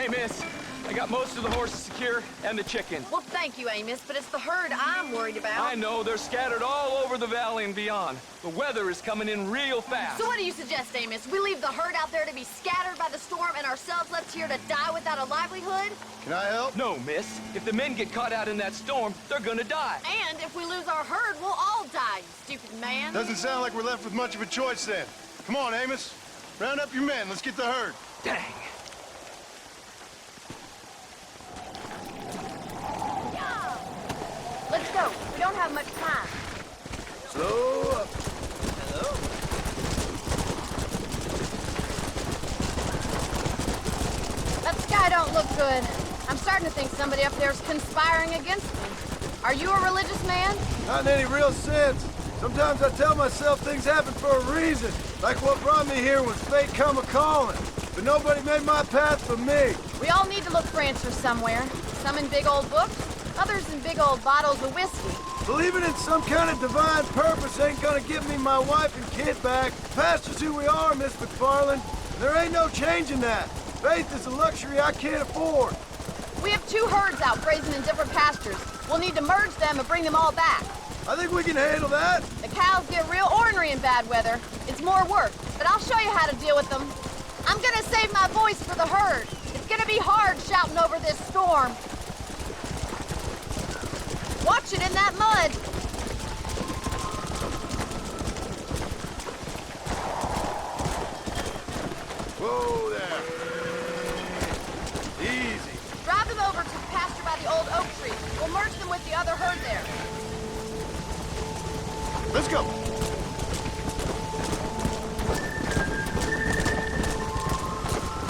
Okay, miss. I got most of the horses secure and the chicken. Well, thank you, Amos, but it's the herd I'm worried about. I know, they're scattered all over the valley and beyond. The weather is coming in real fast. So what do you suggest, Amos? We leave the herd out there to be scattered by the storm and ourselves left here to die without a livelihood? Can I help? No, miss. If the men get caught out in that storm, they're gonna die. And if we lose our herd, we'll all die, you stupid man. Doesn't sound like we're left with much of a choice then. Come on, Amos. Round up your men. Let's get the herd. Dang. Let's go. We don't have much time. Slow up. Hello. That sky don't look good. I'm starting to think somebody up there is conspiring against me. Are you a religious man? Not in any real sense. Sometimes I tell myself things happen for a reason. Like what brought me here was fate come a-calling. But nobody made my path for me. We all need to look for answers somewhere. Some in big old books, others in big old bottles of whiskey. Believing in some kind of divine purpose ain't gonna give me my wife and kid back. Past is who we are, Miss McFarland. There ain't no changing that. Faith is a luxury I can't afford. We have 2 herds out grazing in different pastures. We'll need to merge them and bring them all back. I think we can handle that. The cows get real ornery in bad weather. It's more work, but I'll show you how to deal with them. I'm gonna save my voice for the herd. It's gonna be hard shouting over this storm. Watch it in that mud. Whoa there. Easy. Drive them over to the pasture by the old oak tree. We'll merge them with the other herd there. Let's go.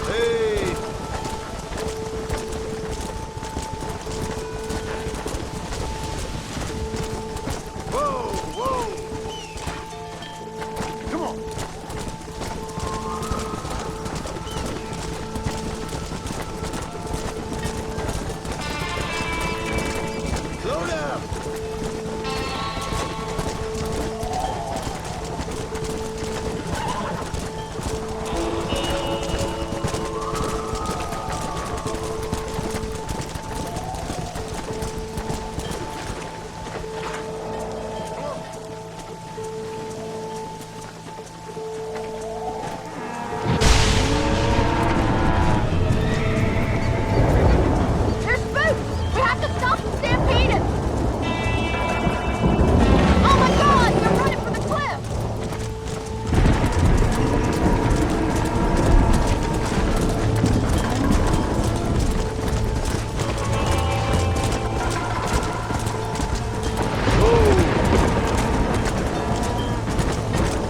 Hey. Whoa, whoa. Come on. Slow down. There's Boots! We have to stop them stampeding! Oh my God! They're running for the cliff!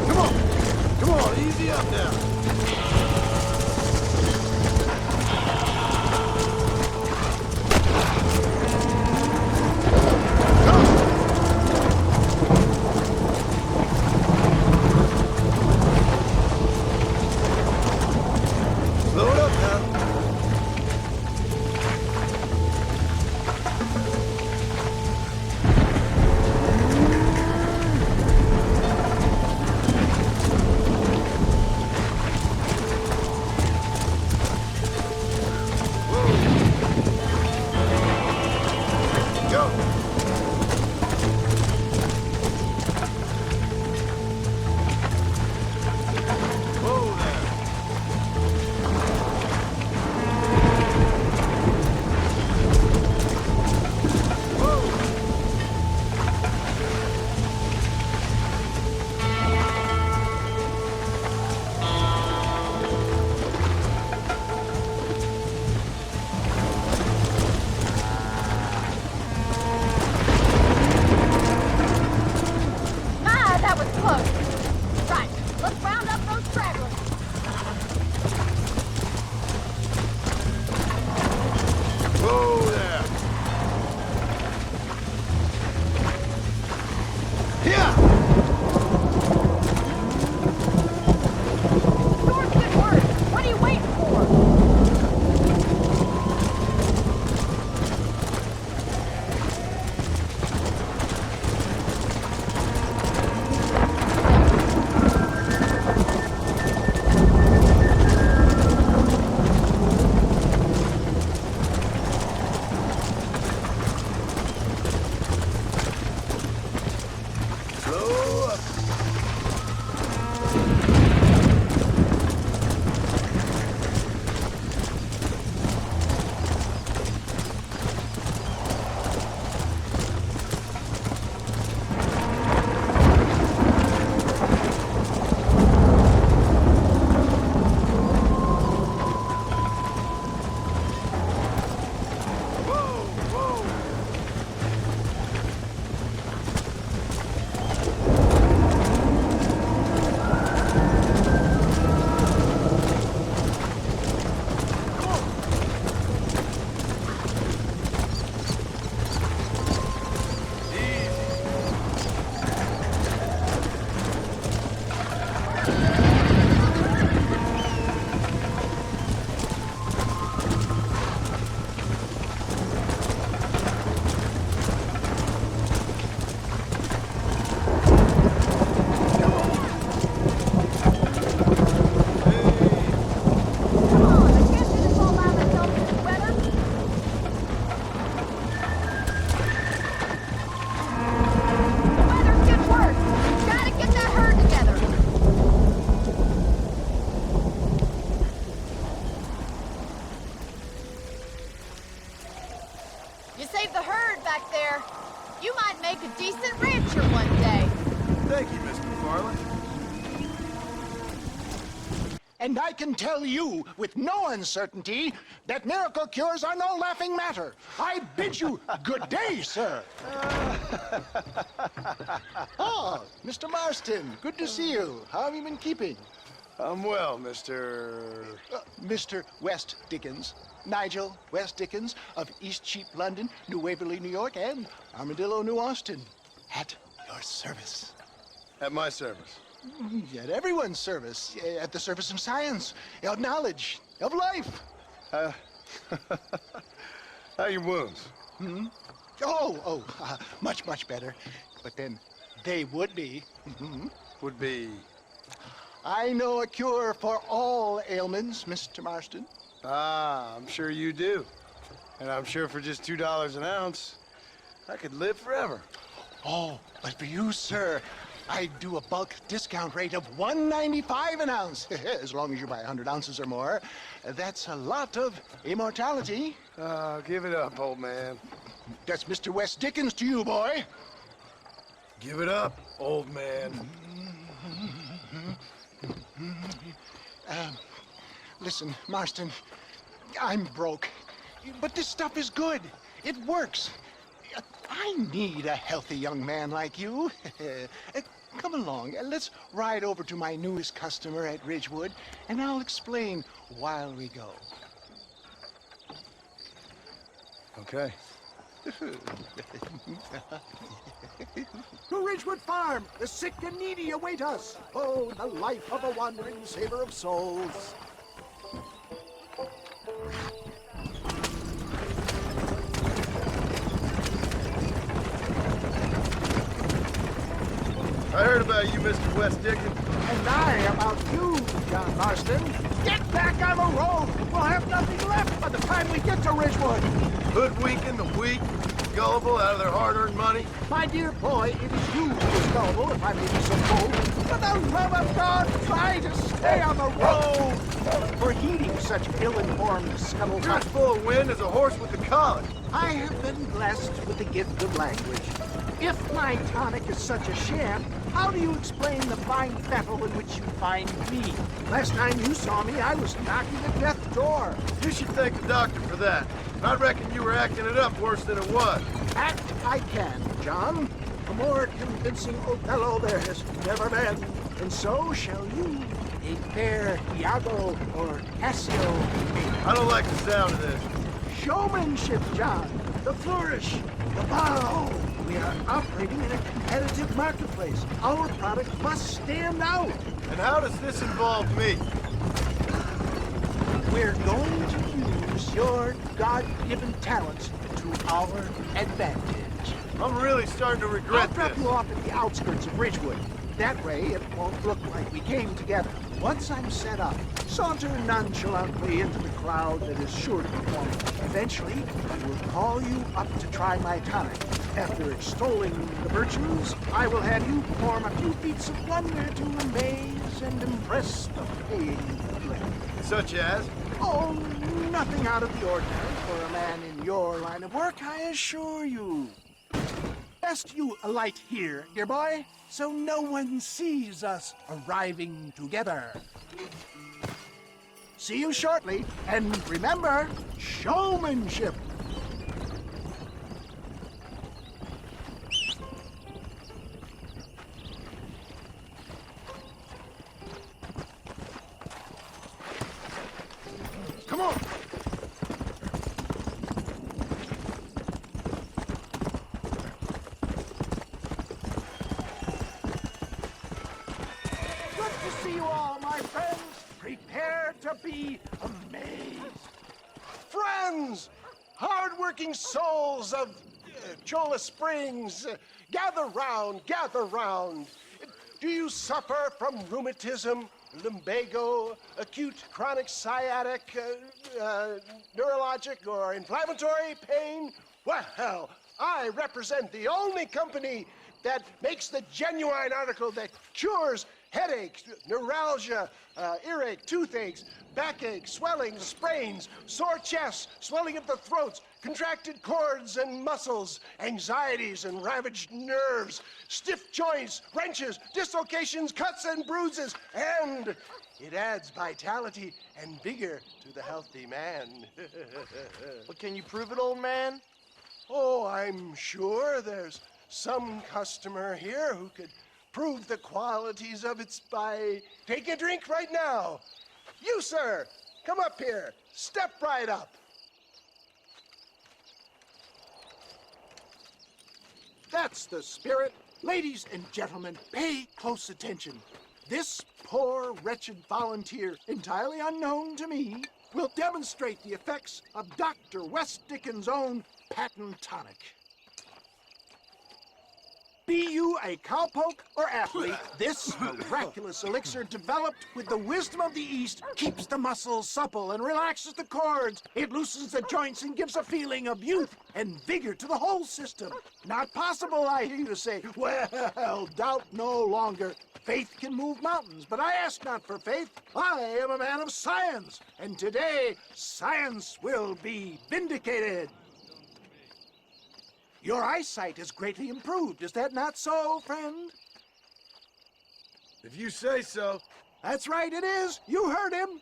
Come on. Come on, easy up now. Slow it up now. Go. Whoa there. My, that was close. Right, let's round up those stragglers. Whoa there. Here. Storm's getting worse. What are you waiting for? And I can tell you with no uncertainty that miracle cures are no laughing matter. I bid you good day, sir. Oh, Mr. Marston, good to see you. How have you been keeping? I'm well, Mr. Mr. West Dickens. Nigel West Dickens of East Cheap, London, New Waverly, New York, and Armadillo, New Austin. At your service. At my service. At everyone's service. At the service of science, of knowledge, of life. How are your wounds? Much, much better. But then they would be. Would be... I know a cure for all ailments, Mr. Marston. Ah, I'm sure you do. And I'm sure for just $2 an ounce, I could live forever. Oh, but for you, sir, I do a bulk discount rate of $1.95 an ounce. As long as you buy 100 ounces or more. That's a lot of immortality. Give it up, old man. That's Mr. West Dickens to you, boy. Give it up, old man. Listen, Marston, I'm broke, but this stuff is good. It works. I need a healthy young man like you. Come along, let's ride over to my newest customer at Ridgewood, and I'll explain while we go. Okay. To Ridgewood Farm, the sick and needy await us. Oh, the life of a wandering saver of souls. I heard about you, Mr. West Dickens. And I about you, John Marston. Get back on the road! We'll have nothing left by the time we get to Ridgewood. Hoodwinking the weak, gullible out of their hard-earned money. My dear boy, it is you who is gullible, if I may be so bold. For the love of God, try to stay on the road! For heeding such ill-informed You're scuttlebutt. as full of wind as a horse with the colic. I have been blessed with the gift of language. If my tonic is such a sham, how do you explain the fine fettle in which you find me? Last time you saw me, I was knocking at death's door. You should thank the doctor for that. I reckon you were acting it up worse than it was. Act I can, John. A more convincing Othello there has never been. And so shall you, a fair Iago or Cassio. I don't like the sound of this. Showmanship, John. The flourish, the bow. We are operating in a competitive marketplace. Our product must stand out. And how does this involve me? We're going to use your God-given talents to our advantage. I'm really starting to I'll regret drop this. you off at the outskirts of Ridgewood. That way, it won't look like we came together. Once I'm set up, saunter nonchalantly into the crowd that is sure to be forming. Eventually, I will call you up to try my tonic. After extolling the virtues, I will have you perform a few feats of wonder to amaze and impress the paying public. Such as? Oh, nothing out of the ordinary for a man in your line of work, I assure you. Best you alight here, dear boy, so no one sees us arriving together. See you shortly, and remember, showmanship. Come on! Good to see you all, my friends. Prepare to be amazed. Friends, hard-working souls of Cholla Springs, gather round, gather round. Do you suffer from rheumatism, lumbago, acute chronic sciatic, neurologic, or inflammatory pain? Well, I represent the only company that makes the genuine article that cures headaches, neuralgia, earache, toothaches, backache, swelling, sprains, sore chests, swelling of the throats, contracted cords and muscles, anxieties and ravaged nerves, stiff joints, wrenches, dislocations, cuts and bruises, and it adds vitality and vigor to the healthy man. But can you prove it, old man? Oh, I'm sure there's some customer here who could prove the qualities of it by... Take a drink right now. You, sir, come up here. Step right up. That's the spirit. Ladies and gentlemen, pay close attention. This poor, wretched volunteer, entirely unknown to me, will demonstrate the effects of Dr. West Dickens' own patent tonic. Be you a cowpoke or athlete, this miraculous elixir developed with the wisdom of the East keeps the muscles supple and relaxes the cords. It loosens the joints and gives a feeling of youth and vigor to the whole system. Not possible, I hear you say. Well, doubt no longer. Faith can move mountains, but I ask not for faith. I am a man of science, and today science will be vindicated. Your eyesight is greatly improved. Is that not so, friend? If you say so. That's right, it is. You heard him.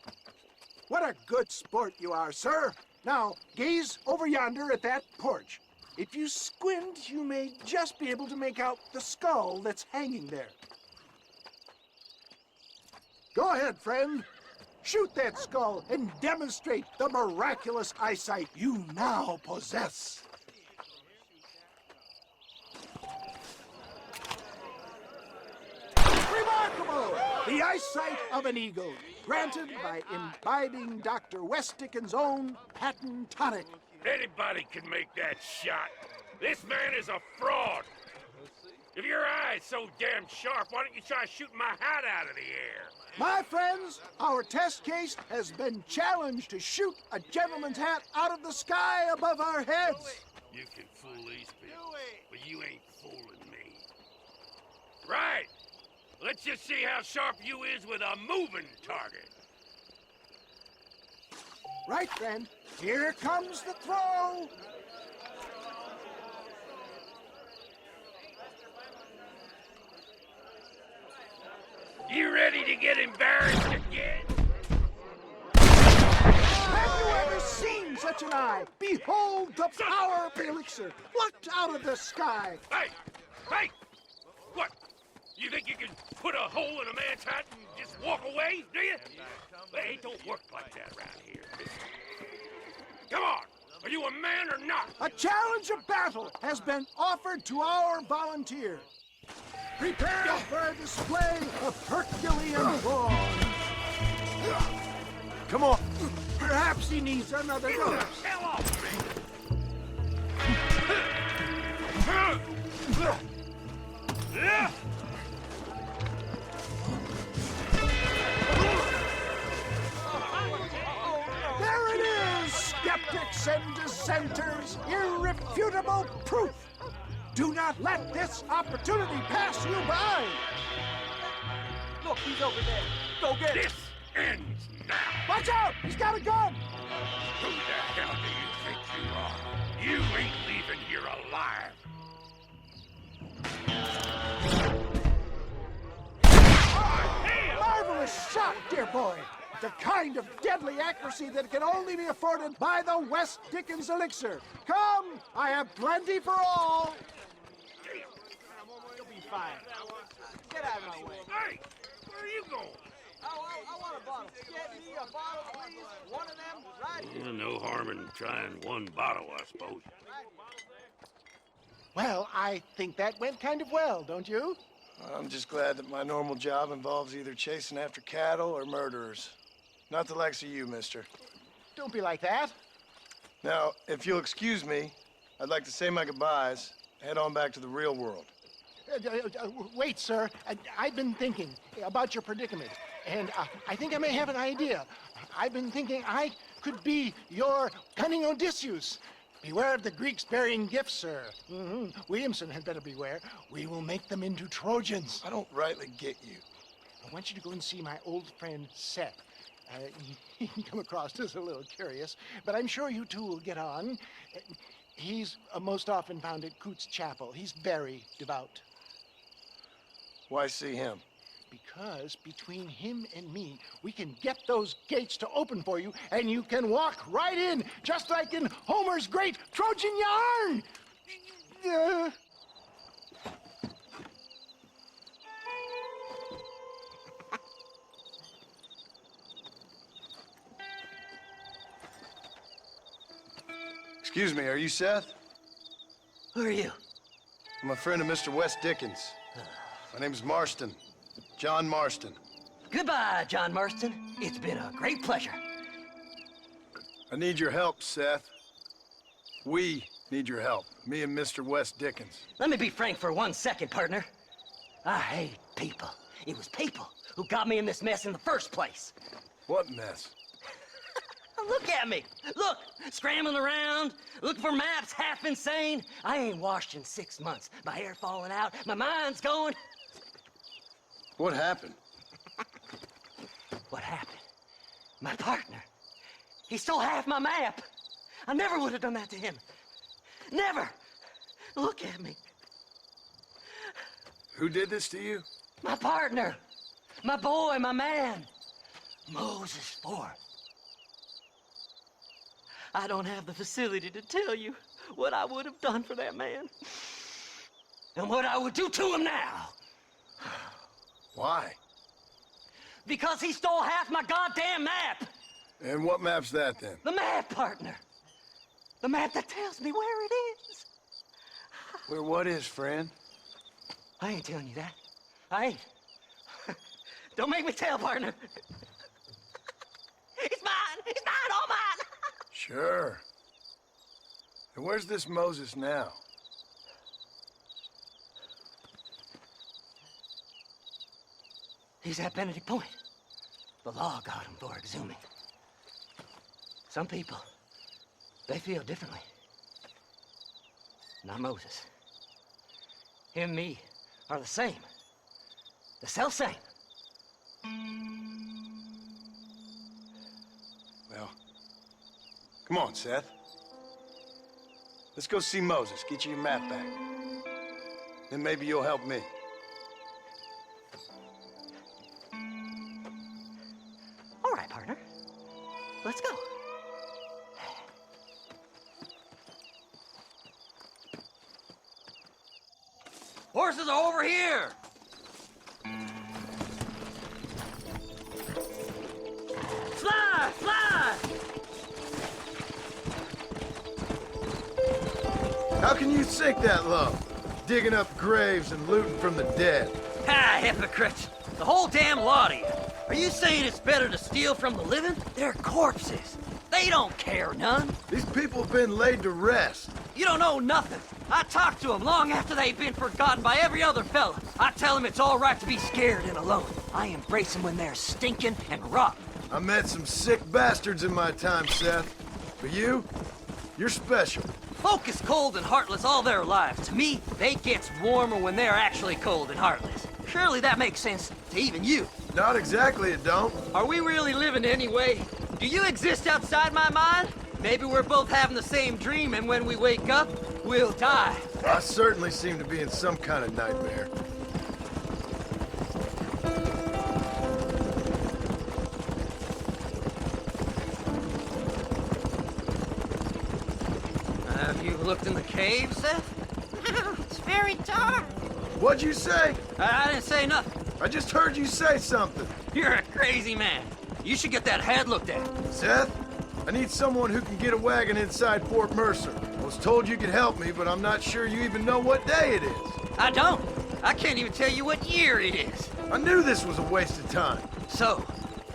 What a good sport you are, sir. Now, gaze over yonder at that porch. If you squint, you may just be able to make out the skull that's hanging there. Go ahead, friend. Shoot that skull and demonstrate the miraculous eyesight you now possess. Remarkable! The eyesight of an eagle, granted by imbibing Dr. West Dickens' own patent tonic. Anybody can make that shot. This man is a fraud. If your eye's so damn sharp, why don't you try shooting my hat out of the air? My friends, our test case has been challenged to shoot a gentleman's hat out of the sky above our heads. You can fool these people, but you ain't fooling me. Right. Let's just see how sharp you is with a moving target. Right, friend. Here comes the throw. You ready to get embarrassed again? Have you ever seen such an eye? Behold the power of the elixir, plucked out of the sky. Hey! Hey! What? You think you can put a hole in a man's hat and just walk away, do you? Hey, it don't work like that around here. Come on! Are you a man or not? A challenge of battle has been offered to our volunteer. Prepare for a display of Herculean brawn. Come on. Perhaps he needs another dose. Hell off me! There it is, skeptics and dissenters, irrefutable proof. Do not let this opportunity pass you by. Look, he's over there. Go get him. This ends now! Watch out! He's got a gun! Who the hell do you think you are? You ain't leaving here alive! Marvelous shot, dear boy. The kind of deadly accuracy that can only be afforded by the West Dickens elixir. Come, I have plenty for all. You'll be fine. Get out of my way. Hey! Where are you going? I want a bottle. Get me a bottle, please. One of them, right here. No harm in trying one bottle, I suppose. Well, I think that went kind of well, don't you? I'm just glad that my normal job involves either chasing after cattle or murderers. Not the likes of you, mister. Don't be like that. Now, if you'll excuse me, I'd like to say my goodbyes, head on back to the real world. Wait, sir. I've been thinking about your predicament, and I think I may have an idea. I've been thinking I could be your cunning Odysseus. Beware of the Greeks burying gifts, sir. Williamson had better beware. We will make them into Trojans. I don't rightly get you. I want you to go and see my old friend Seth. He can come across as a little curious, but I'm sure you two will get on. He's most often found at Coots Chapel. He's very devout. Why see him? Because between him and me, we can get those gates to open for you, and you can walk right in, just like in Homer's great Trojan yarn! Excuse me, are you Seth? Who are you? I'm a friend of Mr. West Dickens. My name's Marston. John Marston. Goodbye, John Marston. It's been a great pleasure. I need your help, Seth. We need your help. Me and Mr. West Dickens. Let me be frank for 1 second, partner. I hate people. It was people who got me in this mess in the first place. What mess? Look at me. Look, scrambling around, looking for maps, half insane. I ain't washed in 6 months. My hair falling out, my mind's going. What happened? What happened? My partner. He stole half my map. I never would have done that to him. Never. Look at me. Who did this to you? My partner. My boy, my man. Moses Ford. I don't have the facility to tell you what I would have done for that man. And what I would do to him now. Why? Because he stole half my goddamn map. And what map's that, then? The map, partner. The map that tells me where it is. Where what is, friend? I ain't telling you that. I ain't. Don't make me tell, partner. It's mine. It's mine, all mine. Sure. And where's this Moses now? He's at Benedict Point. The law got him for exhuming. Some people, they feel differently. Not Moses. Him and me are the same. The self-same. Well, come on, Seth. Let's go see Moses, get you your map back. Then maybe you'll help me. All right, partner. Let's go. Horses are over here! Fly! Fly! How can you sink that low? Digging up graves and looting from the dead. Ah, hypocrites! The whole damn lot of you. Are you saying it's better to steal from the living? They're corpses. They don't care none. These people have been laid to rest. You don't know nothing. I talk to them long after they've been forgotten by every other fella. I tell them it's all right to be scared and alone. I embrace them when they're stinking and rotten. I met some sick bastards in my time, Seth. But you're special. Folk is cold and heartless all their lives. To me, they gets warmer when they're actually cold and heartless. Surely that makes sense to even you. Not exactly, it don't. Are we really living anyway? Do you exist outside my mind? Maybe we're both having the same dream, and when we wake up, we'll die. I certainly seem to be in some kind of nightmare. Have you looked in the cave, Seth? It's very dark. What'd you say? I didn't say nothing. I just heard you say something. You're a crazy man. You should get that head looked at. Seth, I need someone who can get a wagon inside Fort Mercer. I was told you could help me, but I'm not sure you even know what day it is. I don't. I can't even tell you what year it is. I knew this was a waste of time. So,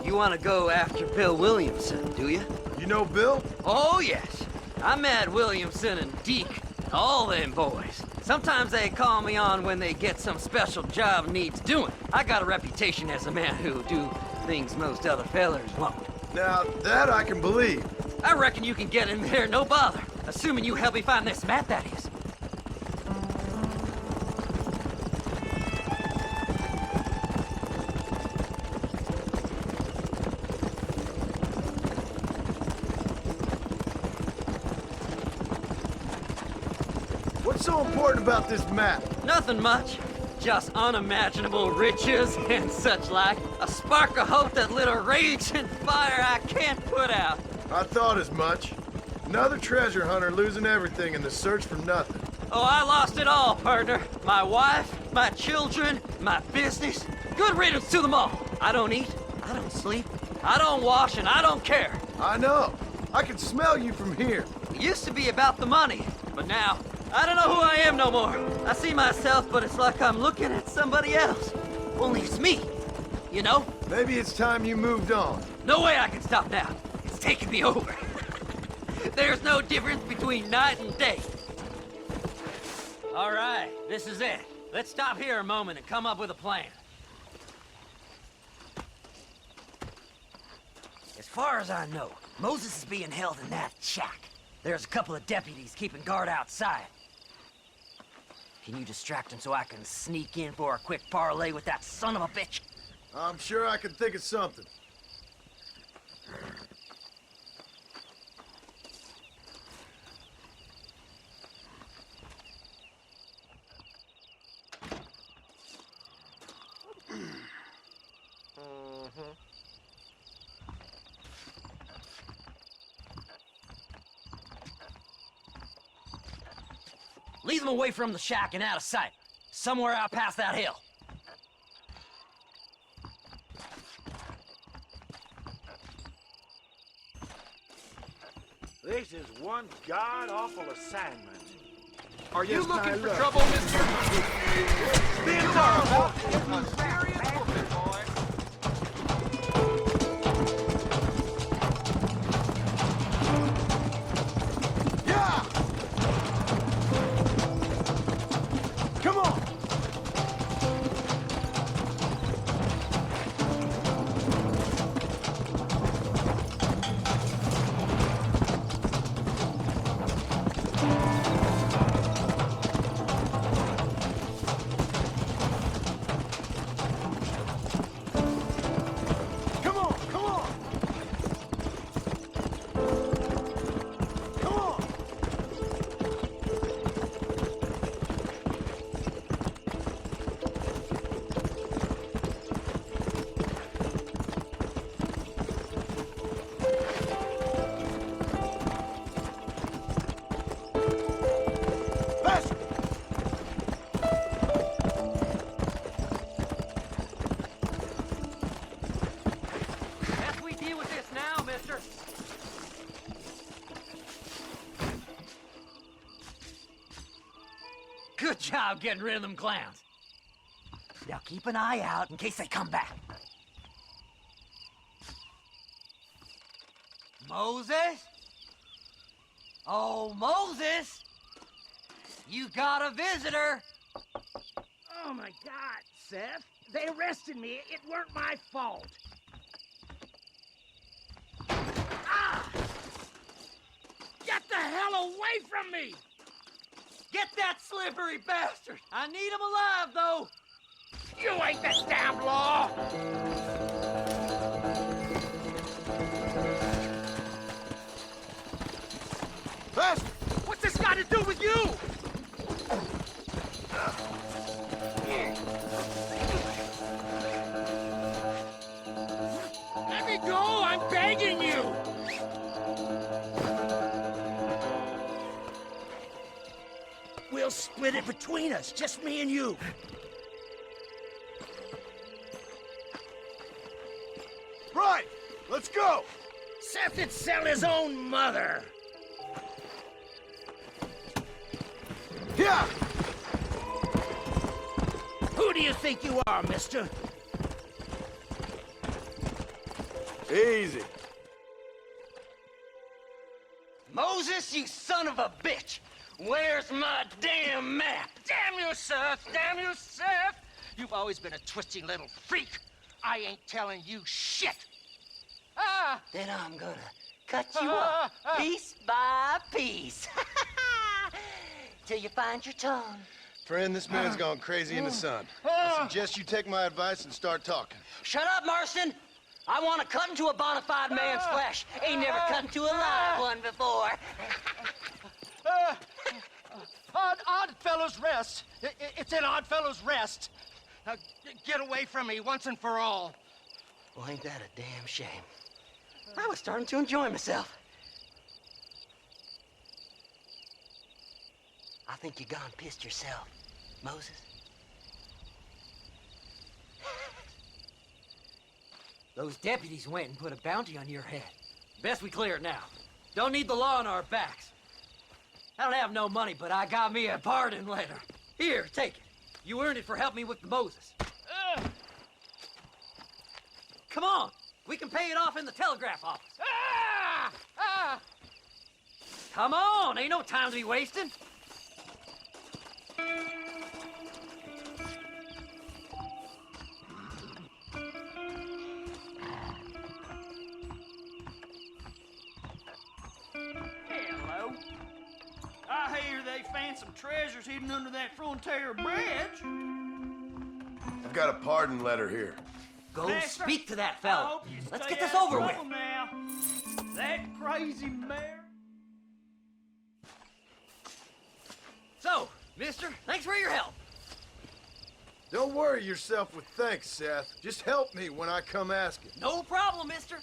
you want to go after Bill Williamson, do you? You know Bill? Oh, yes. I met Williamson and Deke, all them boys. Sometimes they call me on when they get some special job needs doing. I got a reputation as a man who'll do things most other fellers won't. Now, that I can believe. I reckon you can get in there, no bother. Assuming you help me find this map, that is. What's so important about this map? Nothing much. Just unimaginable riches and such like. A spark of hope that lit a raging fire I can't put out. I thought as much. Another treasure hunter losing everything in the search for nothing. Oh, I lost it all, partner. My wife, my children, my business. Good riddance to them all. I don't eat, I don't sleep, I don't wash, and I don't care. I know. I can smell you from here. It used to be about the money, but now, I don't know who I am no more. I see myself, but it's like I'm looking at somebody else. Only it's me, you know? Maybe it's time you moved on. No way I can stop now. It's taking me over. There's no difference between night and day. All right, this is it. Let's stop here a moment and come up with a plan. As far as I know, Moses is being held in that shack. There's a couple of deputies keeping guard outside. Can you distract him so I can sneak in for a quick parlay with that son of a bitch? I'm sure I can think of something. Lead them away from the shack and out of sight. Somewhere out past that hill. This is one god-awful assignment. Are you looking for trouble, mister? Being horrible! Serious looking, boy. Yeah! Come on! Come on! Come on! Come on! Faster! Best we deal with this now, mister. Good job getting rid of them clowns. Now keep an eye out in case they come back. Moses? Oh, Moses! You got a visitor! Oh my God, Seth. They arrested me. It weren't my fault. Ah! Get the hell away from me! Get that slippery bastard! I need him alive, though! You ain't the damn law! Faster! What's this got to do with you? Let me go! I'm begging you! We'll split it between us, just me and you. Right! Let's go! Seth'd sell his own mother. Yeah! Who do you think you are, mister? Easy. Moses, you son of a bitch! Where's my damn map? Damn you, Seth! Damn you, Seth! You've always been a twisting little freak. I ain't telling you shit. Ah! Then I'm gonna cut you up, piece by piece. Till you find your tongue. Friend, this man's gone crazy in the sun. I suggest you take my advice and start talking. Shut up, Marston! I want to cut into a bona fide man's flesh. Ain't never cut into a live one before. Oddfellows Rest. It's in Oddfellows Rest. Now, get away from me once and for all. Well, ain't that a damn shame? I was starting to enjoy myself. I think you gone pissed yourself, Moses. Those deputies went and put a bounty on your head. Best we clear it now. Don't need the law on our backs. I don't have no money, but I got me a pardon letter. Here, take it. You earned it for helping me with the Moses. Come on. We can pay it off in the telegraph office. Come on. Ain't no time to be wasting. Hello. I hear they found some treasures hidden under that Frontier Bridge. I've got a pardon letter here. Go Mister, speak to that I fella. hope you Let's stay get this out of over with. trouble now. That crazy mare. So, mister, thanks for your help. Don't worry yourself with thanks, Seth. Just help me when I come asking. No problem, mister.